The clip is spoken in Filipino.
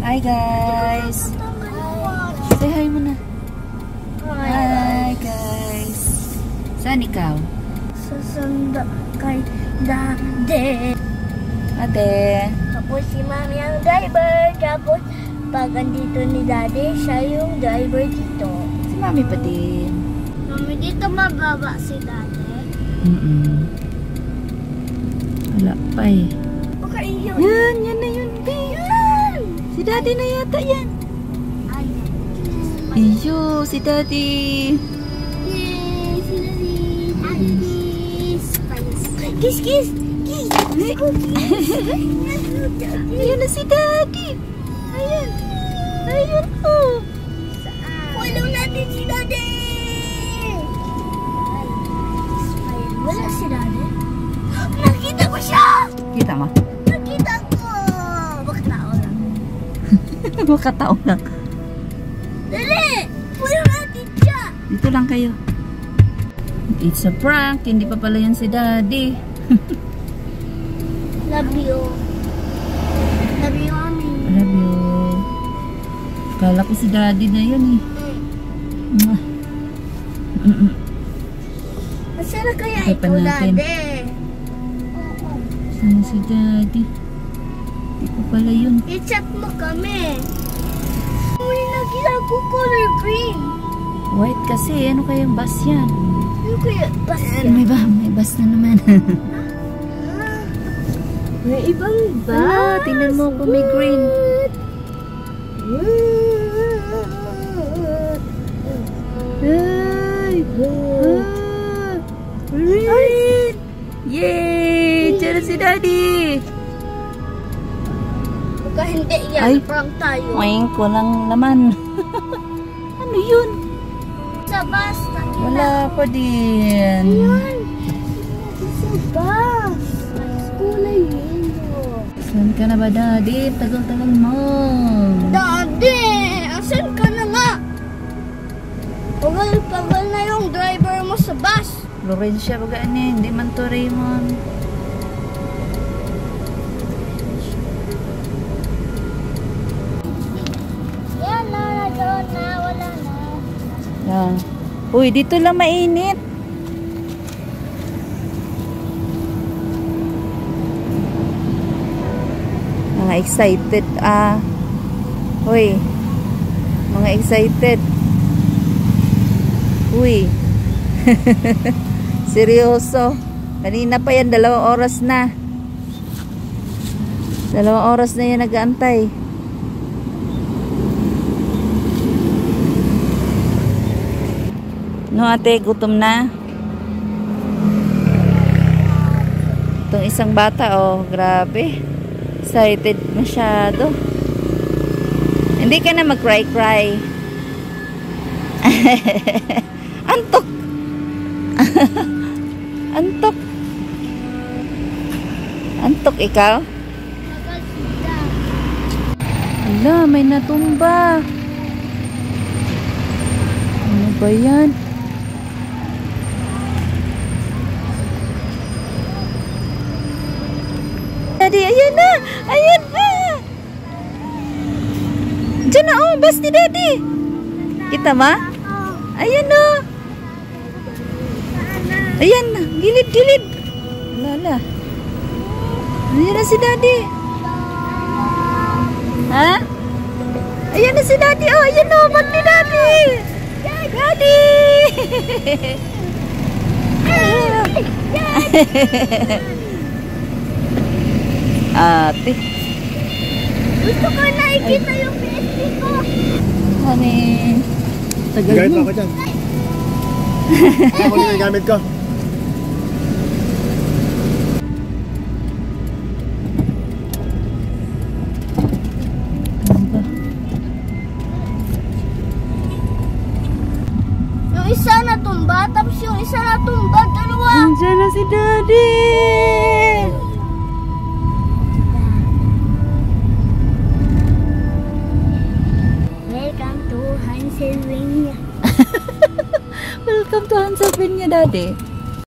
Hi guys! Say hi muna. Hi guys! Saan ikaw? Sasanda kay Dade. Ate. Tapos si Mami ang driver. Tapos pag andito ni Daddy, siya yung driver dito. Si Mami pa din. Mami, dito mababa si Daddy. Wala pa eh. Okay, yun. Yan na yun, babe. Si Daddy na yata yan. Iyo, si Daddy. Yay, si Daddy. Kiss, kiss. Kiss. Ayun na si Daddy. Ayun. Ayun oh. Follow natin si Daddy. Wala si Daddy. Nakita ko siya. Kita mo? Nakita ko. Baka tao lang. Baka tao lang. Dali. Follow natin siya. Dito lang kayo. It's a prank. Hindi pa pala yan si Daddy. Love you. Love you, Mami. Love you. Kala ko si Daddy na yun eh. Nasaan na kaya Ito pa ito, natin. Daddy? Saan si Daddy? Hindi pa pala yun. I-check mo kami. May nakita ko color green. White kasi. Ano kayang bus yan? Ano kaya bus yan? May bus na naman. May ibang bus. Ah, tingnan mo kung may green. Ay! Green! Yay! Diyan na si Daddy! Baka hindi yan. Ay. Prank tayo. Ngayon ko lang naman. Ano yun? Sa bus. Wala pa din. Ayan. Sa bus. Kulay yellow. Saan ka na ba, Daddy? Tagal-tagal mo. Daddy! Asan ka na nga? Pagal-pagal na yung driver mo sa bus. Florencia baga ani, hindi man to Raymond. Yan na, doon na, wala na. Yan. Uy, dito lang mainit. Mga excited Uy. Mga excited. Uy. Seryoso. Kanina pa yan, 2 oras na. 2 oras na yan nag-aantay. No ate, gutom na. Itong isang bata, oh, grabe. Excited masyado. Hindi ka na mag-cry-cry. Antok. Antok. Antok ikaw? Ala, may natumba. Ano ba yan? Daddy, ayan na! Ayan na! Diyan na, oh, bus ni Daddy. Kita ma? Ayan na! Ayan na, gilid-gilid. Lala. Ayan na si Daddy. Ha? Ayan na si Daddy. Oh, ayan na, bag ni Daddy. Daddy! Ate. Gusto ko nakikita yung PSP ko. Honey. Tagal Gamit mo. ako dyan. Ako na yung gamit ko. Yung isa natumba, tapos yung isa natumba, dalawa. Andiyan na si Daddy. Welcome to Hansylvania. Welcome to Hansylvania, Daddy.